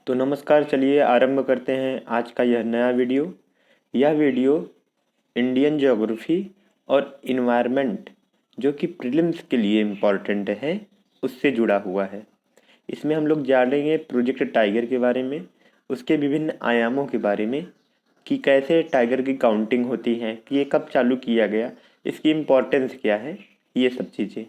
तो नमस्कार, चलिए आरंभ करते हैं आज का यह नया वीडियो। यह वीडियो इंडियन ज्योग्राफी और इन्वायरमेंट जो कि प्रीलिम्स के लिए इम्पॉर्टेंट है उससे जुड़ा हुआ है। इसमें हम लोग जानेंगे प्रोजेक्ट टाइगर के बारे में, उसके विभिन्न आयामों के बारे में कि कैसे टाइगर की काउंटिंग होती है, कि ये कब चालू किया गया, इसकी इम्पोर्टेंस क्या है, ये सब चीज़ें।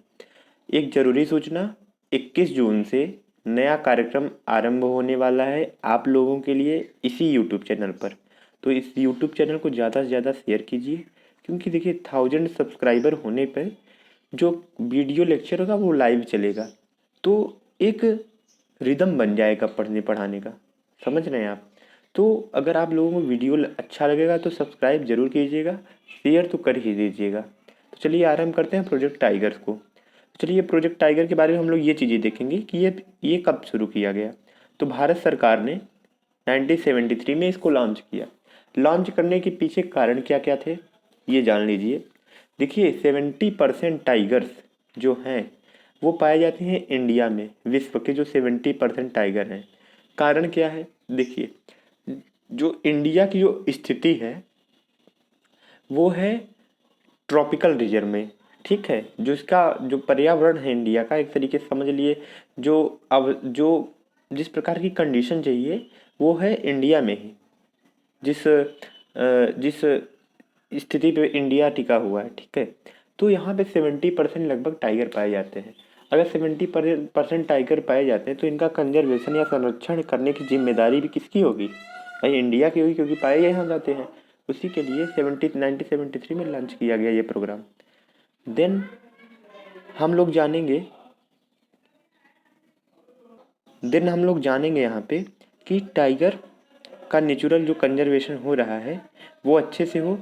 एक ज़रूरी सूचना, 21 जून से नया कार्यक्रम आरंभ होने वाला है आप लोगों के लिए इसी यूट्यूब चैनल पर। तो इस यूट्यूब चैनल को ज़्यादा से ज़्यादा शेयर कीजिए, क्योंकि देखिए 1000 सब्सक्राइबर होने पर जो वीडियो लेक्चर होगा वो लाइव चलेगा, तो एक रिदम बन जाएगा पढ़ने पढ़ाने का। समझ रहे हैं आप? तो अगर आप लोगों को वीडियो अच्छा लगेगा तो सब्सक्राइब ज़रूर कीजिएगा, शेयर तो कर ही दीजिएगा। तो चलिए आरंभ करते हैं प्रोजेक्ट टाइगर को। चलिए प्रोजेक्ट टाइगर के बारे में हम लोग ये चीज़ें देखेंगे कि ये कब शुरू किया गया। तो भारत सरकार ने 1973 में इसको लॉन्च किया। लॉन्च करने के पीछे कारण क्या क्या थे ये जान लीजिए। देखिए 70% टाइगर्स जो हैं वो पाए जाते हैं इंडिया में। विश्व के जो 70% टाइगर हैं, कारण क्या है? देखिए, जो इंडिया की जो स्थिति है वो है ट्रॉपिकल रीजन में। ठीक है, जो इसका जो पर्यावरण है इंडिया का, एक तरीके से समझ लिए, जो अब जो जिस प्रकार की कंडीशन चाहिए वो है इंडिया में ही। जिस स्थिति पे इंडिया टिका हुआ है, ठीक है, तो यहाँ पे 70% लगभग टाइगर पाए जाते हैं। अगर 70% टाइगर पाए जाते हैं तो इनका कंजर्वेशन या संरक्षण करने की जिम्मेदारी भी किसकी होगी? भाई इंडिया की होगी, क्योंकि पाए यहाँ जाते हैं। उसी के लिए 1973 में लॉन्च किया गया ये प्रोग्राम। देन हम लोग जानेंगे यहाँ पे कि टाइगर का नेचुरल जो कंजर्वेशन हो रहा है वो अच्छे से हो।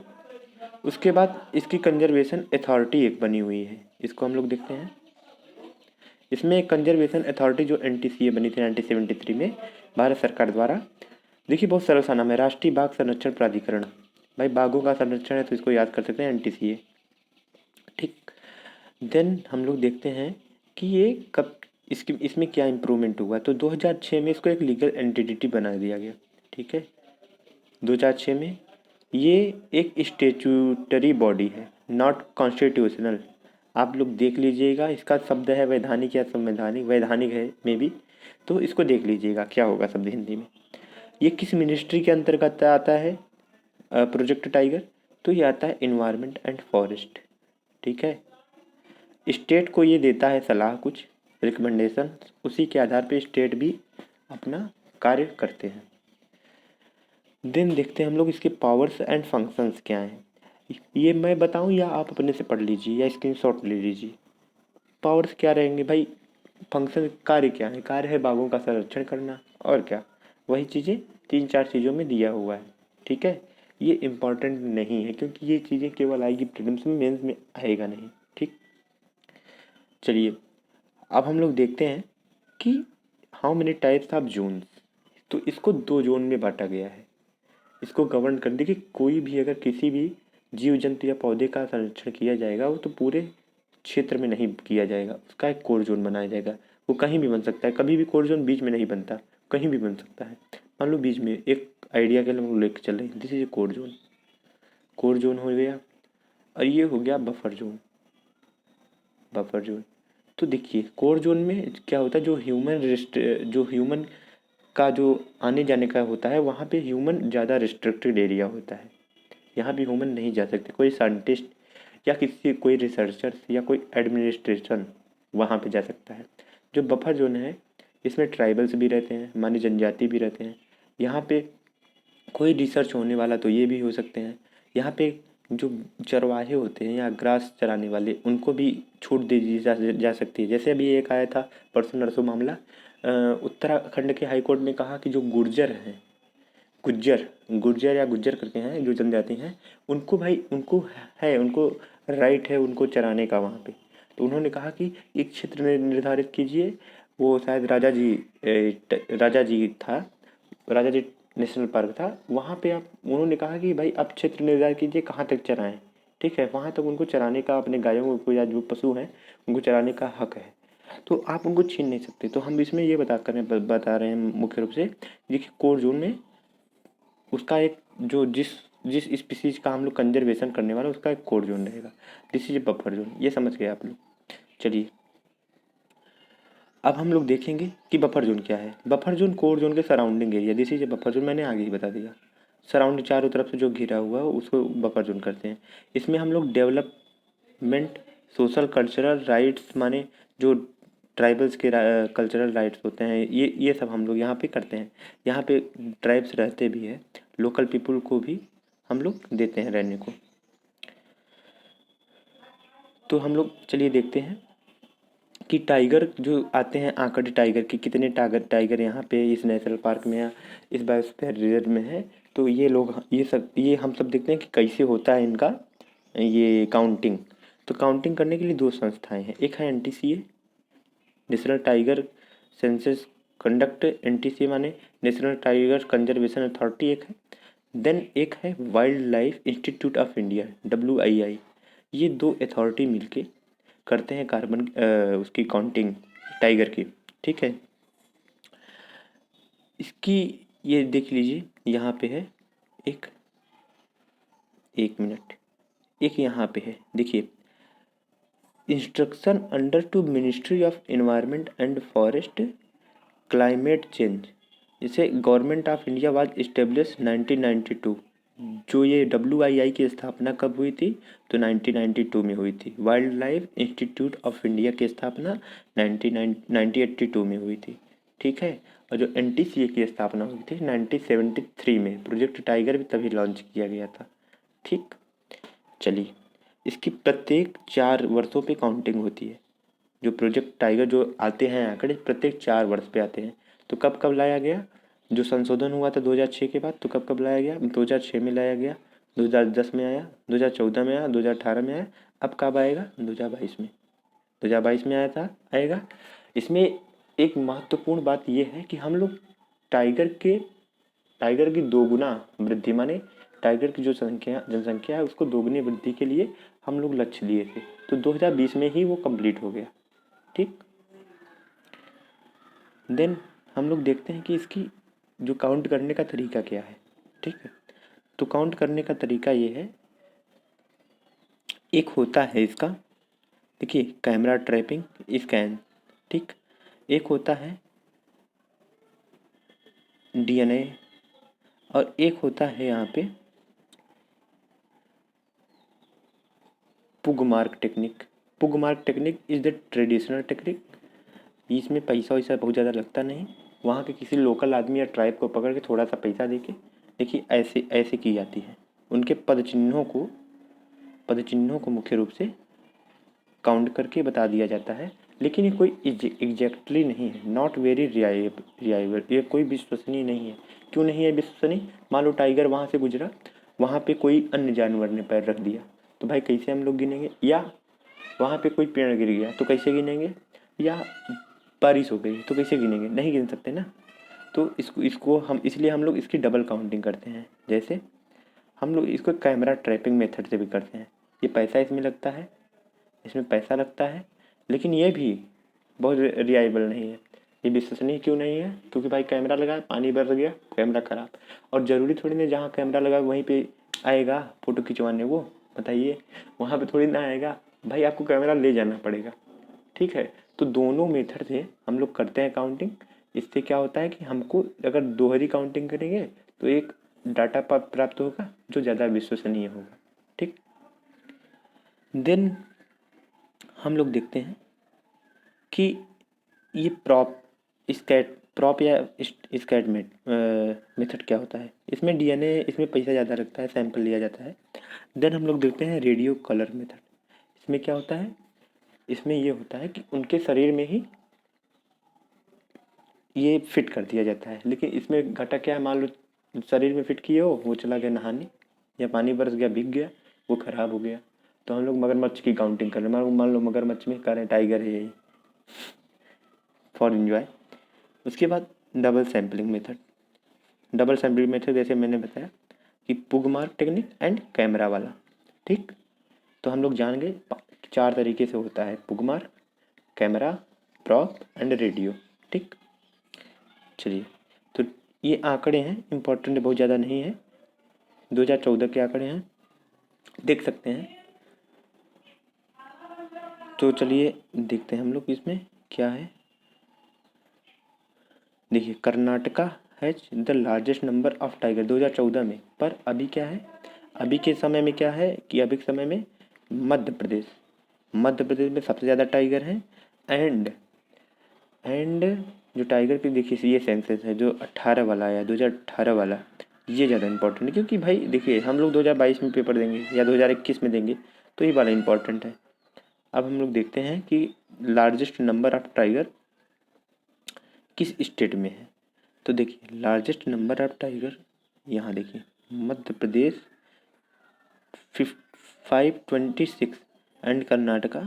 उसके बाद इसकी कंजर्वेशन अथॉरिटी एक बनी हुई है, इसको हम लोग देखते हैं। इसमें एक कंजर्वेशन अथॉरिटी जो NTCA बनी थी 1973 में भारत सरकार द्वारा। देखिए बहुत सरल सा नाम है, राष्ट्रीय बाघ संरक्षण प्राधिकरण। भाई बाघों का संरक्षण है तो इसको याद कर सकते हैं, NTCA। ठीक। देन हम लोग देखते हैं कि ये कब इसमें क्या इम्प्रूवमेंट हुआ। तो 2006 में इसको एक लीगल एंटिटी बना दिया गया। ठीक है, 2006 में ये एक स्टेचूटरी बॉडी है, नॉट कॉन्स्टिट्यूशनल। आप लोग देख लीजिएगा, इसका शब्द है वैधानिक या संवैधानिक, वैधानिक है मे बी, तो इसको देख लीजिएगा क्या होगा शब्द हिंदी में। ये किस मिनिस्ट्री के अंतर्गत आता है प्रोजेक्ट टाइगर? तो ये आता है इन्वायरमेंट एंड फॉरेस्ट। ठीक है, स्टेट को ये देता है सलाह, कुछ रिकमेंडेशन, उसी के आधार पे स्टेट भी अपना कार्य करते हैं। देन देखते हैं हम लोग इसके पावर्स एंड फंक्शंस क्या हैं। ये मैं बताऊं या आप अपने से पढ़ लीजिए या स्क्रीनशॉट ले लीजिए। पावर्स क्या रहेंगे भाई? फंक्शन, कार्य क्या है? कार्य है बाघों का संरक्षण करना, और क्या? वही चीज़ें 3-4 चीज़ों में दिया हुआ है। ठीक है, ये इम्पॉर्टेंट नहीं है क्योंकि ये चीज़ें केवल आएगी प्रीलिम्स में, मेंस में आएगा नहीं। ठीक, चलिए अब हम लोग देखते हैं कि how many types of Jones. तो इसको 2 जोन में बांटा गया है। इसको गवर्न कर, देखिए कोई भी अगर किसी भी जीव जंतु या पौधे का संरक्षण किया जाएगा वो तो पूरे क्षेत्र में नहीं किया जाएगा, उसका एक कोर जोन बनाया जाएगा। वो कहीं भी बन सकता है, कभी भी कोर जोन बीच में नहीं बनता, कहीं भी बन सकता है। मान लो बीच में एक आइडिया के लिए हम लोग लेकर चल रहे हैं, this is a core zone. Core zone हो गया, और ये हो गया बफर जोन। बफर जोन, तो देखिए कोर जोन में क्या होता है, जो ह्यूमन का जो आने जाने का होता है वहाँ पे ह्यूमन ज़्यादा रिस्ट्रिक्टेड एरिया होता है। यहाँ भी ह्यूमन नहीं जा सकते, कोई साइंटिस्ट या कोई रिसर्चर्स या कोई एडमिनिस्ट्रेशन वहाँ पे जा सकता है। जो बफर जोन है इसमें ट्राइबल्स भी रहते हैं, मानी जनजाति भी रहते हैं। यहाँ पे कोई रिसर्च होने वाला तो ये भी हो सकते हैं। यहाँ पे जो चरवाहे होते हैं या ग्रास चराने वाले उनको भी छूट दे दी जा सकती है। जैसे अभी एक आया था परसों नरसों मामला, उत्तराखंड के हाई कोर्ट ने कहा कि जो गुर्जर हैं, गुर्जर या गुज्जर करके हैं जो जनजाति हैं, उनको भाई उनको राइट है उनको चराने का वहाँ पे। तो उन्होंने कहा कि एक क्षेत्र निर्धारित कीजिए। वो शायद राजा जी था, राजा जी नेशनल पार्क था, वहाँ पे आप, उन्होंने कहा कि भाई आप क्षेत्र निर्धारित कीजिए कहाँ तक चराएं। ठीक है, वहाँ तक उनको चराने का, अपने गायों को या जो पशु हैं उनको चराने का हक है, तो आप उनको छीन नहीं सकते। तो हम इसमें ये बता रहे हैं मुख्य रूप से देखिए कोर जोन में उसका एक जो जिस जिस स्पीसीज का हम लोग कंजर्वेशन करने वाला उसका एक कोर जोन रहेगा। This is a buffer zone, ये समझ गए आप लोग। चलिए अब हम लोग देखेंगे कि बफर जोन क्या है। बफर जोन कोर जोन के surrounding area, this is a buffer zone, मैंने आगे ही बता दिया। सराउंड चारों तरफ से जो घिरा हुआ है उसको बफर जोन करते हैं। इसमें हम लोग डेवलपमेंट, सोशल कल्चरल राइट्स, माने जो ट्राइबल्स के कल्चरल राइट्स होते हैं, ये सब हम लोग यहाँ पे करते हैं। यहाँ पे ट्राइब्स रहते भी हैं, लोकल पीपल को भी हम लोग देते हैं रहने को। तो हम लोग चलिए देखते हैं कि टाइगर जो आते हैं, आंकड़े टाइगर की कितने टाइगर यहाँ पे इस नेशनल पार्क में या इस बायोस्फीयर रिजर्व में है। तो ये लोग ये हम सब देखते हैं कि कैसे होता है इनका ये काउंटिंग। तो काउंटिंग करने के लिए दो संस्थाएं हैं, एक है NTCA, national tiger census conduct, NTCA माने नेशनल टाइगर कंजर्वेशन अथॉरिटी एक है। देन एक है wild life institute of India, WII। ये दो अथॉरिटी मिलके करते हैं कार्बन उसकी काउंटिंग टाइगर की। ठीक है, इसकी ये देख लीजिए यहाँ पे है एक, एक मिनट, एक यहाँ पे है देखिए, instruction under to ministry of environment and forest climate change. जैसे government of India was establish 1992। जो ये WII की स्थापना कब हुई थी, तो 1992 में हुई थी। Wild life institute of India की स्थापना 1982 में हुई थी। ठीक है, और जो NTCA की स्थापना हुई थी 1973 में। प्रोजेक्ट टाइगर भी तभी लॉन्च किया गया था। ठीक, चलिए इसकी प्रत्येक 4 वर्षों पे काउंटिंग होती है। जो प्रोजेक्ट टाइगर जो आते हैं आंकड़े प्रत्येक 4 वर्ष पे आते हैं। तो कब कब लाया गया, जो संशोधन हुआ था 2006 के बाद, तो कब कब लाया गया, 2006 में लाया गया, 2010 में आया, 2014 में आया, 2018 में आया, अब कब आएगा, 2022 में। 2022 में आया था, आएगा। इसमें एक महत्वपूर्ण बात यह है कि हम लोग टाइगर की दोगुना वृद्धि, माने टाइगर की जो जनसंख्या है उसको दोगुनी वृद्धि के लिए हम लोग लक्ष्य लिए थे। तो 2020 में ही वो कंप्लीट हो गया। ठीक, देन हम लोग देखते हैं कि इसकी जो काउंट करने का तरीका क्या है। ठीक है, तो काउंट करने का तरीका ये है, एक होता है इसका, देखिए कैमरा ट्रैपिंग स्कैन। ठीक, एक होता है DNA, और एक होता है यहाँ पे pug mark technique. Pug mark technique is the traditional technique. इसमें पैसा वैसा बहुत ज़्यादा लगता नहीं, वहाँ के किसी लोकल आदमी या ट्राइब को पकड़ के थोड़ा सा पैसा दे के, देखिए ऐसे ऐसे की जाती है। उनके पद चिन्हों को मुख्य रूप से काउंट करके बता दिया जाता है। लेकिन ये कोई एग्जैक्टली नहीं है, नॉट वेरी रिलायबल, ये कोई विश्वसनीय नहीं है। क्यों नहीं है विश्वसनीय, मान लो टाइगर वहाँ से गुजरा, वहाँ पे कोई अन्य जानवर ने पैर रख दिया, तो भाई कैसे हम लोग गिनेंगे, या वहाँ पे कोई पेड़ गिर गया तो कैसे गिनेंगे, या बारिश हो गई तो कैसे गिनेंगे, नहीं गिन सकते ना। तो इसको हम इसलिए हम लोग इसकी डबल काउंटिंग करते हैं। जैसे हम लोग इसको कैमरा ट्रैपिंग मेथड से भी करते हैं। ये पैसा इसमें लगता है, इसमें पैसा लगता है, लेकिन ये भी बहुत रिलायबल नहीं है। ये विश्वसनीय क्यों नहीं है, क्योंकि भाई कैमरा लगा, पानी बरस गया, कैमरा खराब। और ज़रूरी थोड़ी ना जहाँ कैमरा लगा वहीं पे आएगा फ़ोटो खिंचवाने, वो बताइए, वहाँ पे थोड़ी ना आएगा, भाई आपको कैमरा ले जाना पड़ेगा। ठीक है, तो दोनों मेथड से हम लोग करते हैं काउंटिंग। इससे क्या होता है कि हमको अगर दोहरी काउंटिंग करेंगे तो एक डाटा प्राप्त होगा जो ज़्यादा विश्वसनीय होगा। ठीक, देन हम लोग देखते हैं कि ये प्रॉप या स्कैट मेथड क्या होता है। इसमें DNA, इसमें पैसा ज़्यादा लगता है, सैंपल लिया जाता है। देन हम लोग देखते हैं रेडियो कलर मेथड। इसमें क्या होता है, इसमें ये होता है कि उनके शरीर में ही ये फिट कर दिया जाता है। लेकिन इसमें घटा क्या है, मान लो शरीर में फिट किए हो, वो चला गया नहाने, या पानी बरस गया, भीग गया, वो खराब हो गया, तो हम लोग मगरमच्छ की काउंटिंग कर रहे हैं। मान लो मगरमच्छ में कह रहे हैं टाइगर है यही, फॉर एंजॉय। उसके बाद double sampling method. Double sampling method जैसे मैंने बताया कि पुग मार्क टेक्निक एंड कैमरा वाला। ठीक, तो हम लोग जान गए 4 तरीके से होता है, pug mark, camera, prop and radio. ठीक, चलिए, तो ये आंकड़े हैं, इम्पोर्टेंट बहुत ज़्यादा नहीं है, 2014 के आंकड़े हैं, देख सकते हैं। तो चलिए देखते हैं हम लोग इसमें क्या है। देखिए Karnataka has the largest number of tiger 2014 में, पर अभी क्या है, अभी के समय में क्या है कि अभी के समय में मध्य प्रदेश में सबसे ज़्यादा टाइगर हैं। एंड जो टाइगर की देखिए ये सेंसस है जो 18 वाला आया, 2018 वाला, ये ज़्यादा इंपॉर्टेंट है, क्योंकि भाई देखिए हम लोग 2022 में पेपर देंगे या 2021 में देंगे, तो ये वाला इंपॉर्टेंट है। अब हम लोग देखते हैं कि लार्जेस्ट नंबर ऑफ टाइगर किस स्टेट में है। तो देखिए लार्जेस्ट नंबर ऑफ टाइगर यहाँ देखिए मध्य प्रदेश 526 एंड कर्नाटका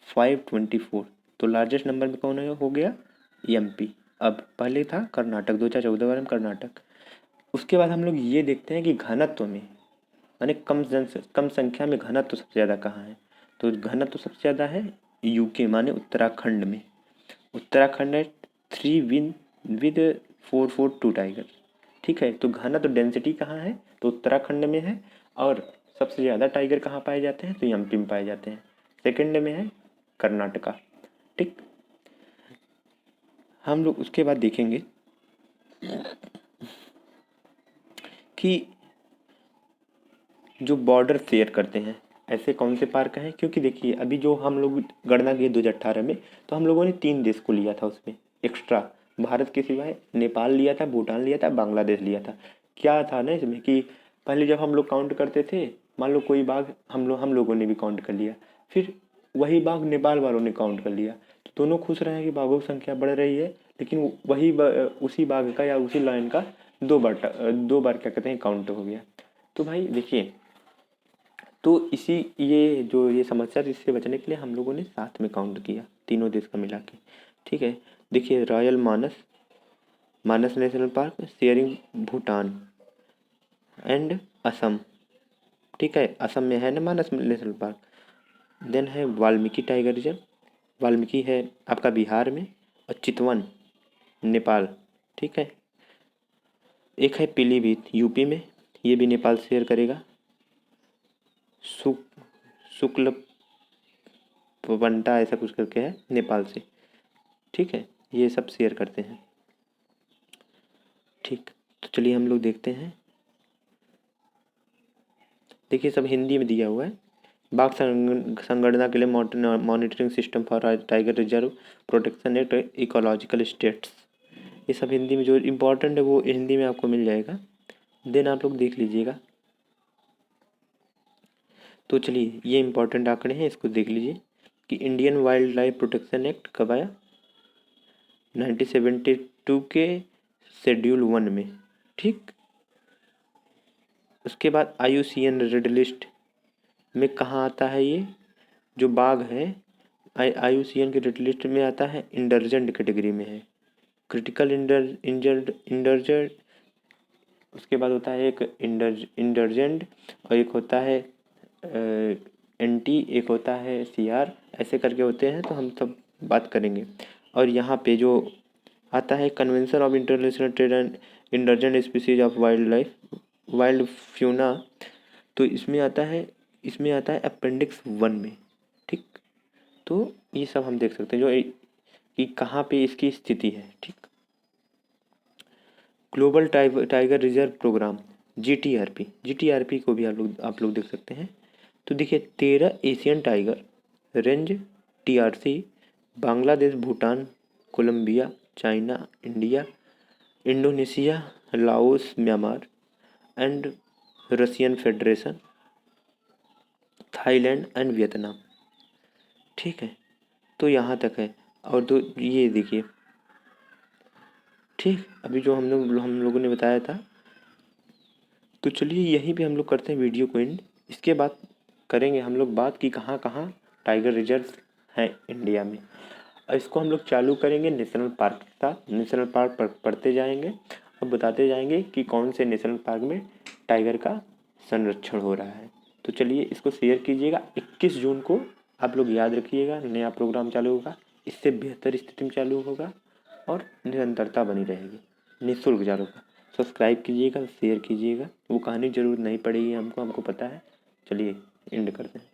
524। तो लार्जेस्ट नंबर में कौन हो गया, एमपी। अब पहले था कर्नाटक, 2014 वाले में कर्नाटक। उसके बाद हम लोग ये देखते हैं कि घनत्व में, यानी कम संख्या में घनत्व सबसे ज़्यादा कहाँ है। तो घनत्व सबसे ज़्यादा है यूके माने उत्तराखंड में। उत्तराखंड है 3 विद 442 टाइगर। ठीक है, तो घनत्व डेंसिटी कहाँ है, तो उत्तराखंड में है। और सबसे ज़्यादा टाइगर कहाँ पाए जाते हैं, तो एमपी में पाए जाते हैं। सेकंड में है कर्नाटका। ठीक, हम लोग उसके बाद देखेंगे कि जो बॉर्डर शेयर करते हैं ऐसे कौन से पार्क हैं। क्योंकि देखिए अभी जो हम लोग गणना किए 2018 में, तो हम लोगों ने 3 देश को लिया था उसमें एक्स्ट्रा, भारत के सिवाय नेपाल लिया था, भूटान लिया था, बांग्लादेश लिया था। क्या था ना इसमें कि पहले जब हम लोग काउंट करते थे, मान लो कोई बाघ हम लोगों ने भी काउंट कर लिया, फिर वही बाघ नेपाल वालों ने काउंट कर लिया, तो दोनों खुश रहे कि बाघों की संख्या बढ़ रही है, लेकिन वही उसी बाघ का या उसी लाइन का 2 बार क्या कहते हैं काउंट हो गया। तो भाई देखिए, तो इसी ये समस्या थी, इससे बचने के लिए हम लोगों ने साथ में काउंट किया तीनों देश का मिला के। ठीक है, देखिए royal Manas national park sharing Bhutan and Assam. ठीक है, असम में है ना मानस नेशनल पार्क। देन है वाल्मीकि टाइगर रिजर्व, वाल्मीकि है आपका बिहार में, और चितवन नेपाल। ठीक है, एक है पीलीभीत यूपी में, ये भी नेपाल शेयर करेगा। शुक्ल वंटा ऐसा कुछ करके है नेपाल से। ठीक है, ये सब शेयर करते हैं। ठीक, तो चलिए हम लोग देखते हैं। देखिए सब हिंदी में दिया हुआ है। बाघ संगणना के लिए monitoring system for tiger reserve protection act ecological states, ये सब हिंदी में जो इम्पोर्टेंट है वो हिंदी में आपको मिल जाएगा। देन आप लोग देख लीजिएगा। तो चलिए ये इम्पोर्टेंट आंकड़े हैं, इसको देख लीजिए कि Indian wild life protection act कब आया, 1972 के शेड्यूल 1 में। ठीक, उसके बाद IUCN रेड लिस्ट में कहाँ आता है, ये जो बाघ है IUCN के रेड लिस्ट में आता है, इंडरजेंट कैटेगरी में है, क्रिटिकल इंडरजेंट। उसके बाद होता है एक इंडरजेंट, और एक होता है NT, एक होता है CR, ऐसे करके होते हैं, तो हम सब बात करेंगे। और यहाँ पे जो आता है convention of international trade and endangered species of wild fauna, तो इसमें आता है अपेंडिक्स 1 में। ठीक, तो ये सब हम देख सकते हैं जो कि कहाँ पे इसकी स्थिति है। ठीक, global tiger reserve program GTRP को भी आप लोग देख सकते हैं। तो देखिए 13 Asian tiger range TRC Bangladesh, Bhutan, Colombia, China, India, Indonesia, Laos, Myanmar and Russian Federation, Thailand and Vietnam. ठीक है, तो यहाँ तक है। और तो ये देखिए, ठीक, अभी जो हम लोगों ने बताया था। तो चलिए यहीं पे हम लोग करते हैं वीडियो को एंड। इसके बाद करेंगे हम लोग बात कि कहाँ कहाँ टाइगर रिजर्व हैं इंडिया में, और इसको हम लोग चालू करेंगे नेशनल पार्क के साथ। नेशनल पार्क पढ़ते जाएंगे और बताते जाएंगे कि कौन से नेशनल पार्क में टाइगर का संरक्षण हो रहा है। तो चलिए इसको शेयर कीजिएगा। 21 जून को आप लोग याद रखिएगा, नया प्रोग्राम चालू होगा, इससे बेहतर स्थिति में चालू होगा और निरंतरता बनी रहेगी। निःशुल्क चारों का। सब्सक्राइब कीजिएगा, शेयर कीजिएगा। वो कहानी ज़रूर नहीं पड़ेगी हमको पता है। चलिए एंड करते हैं।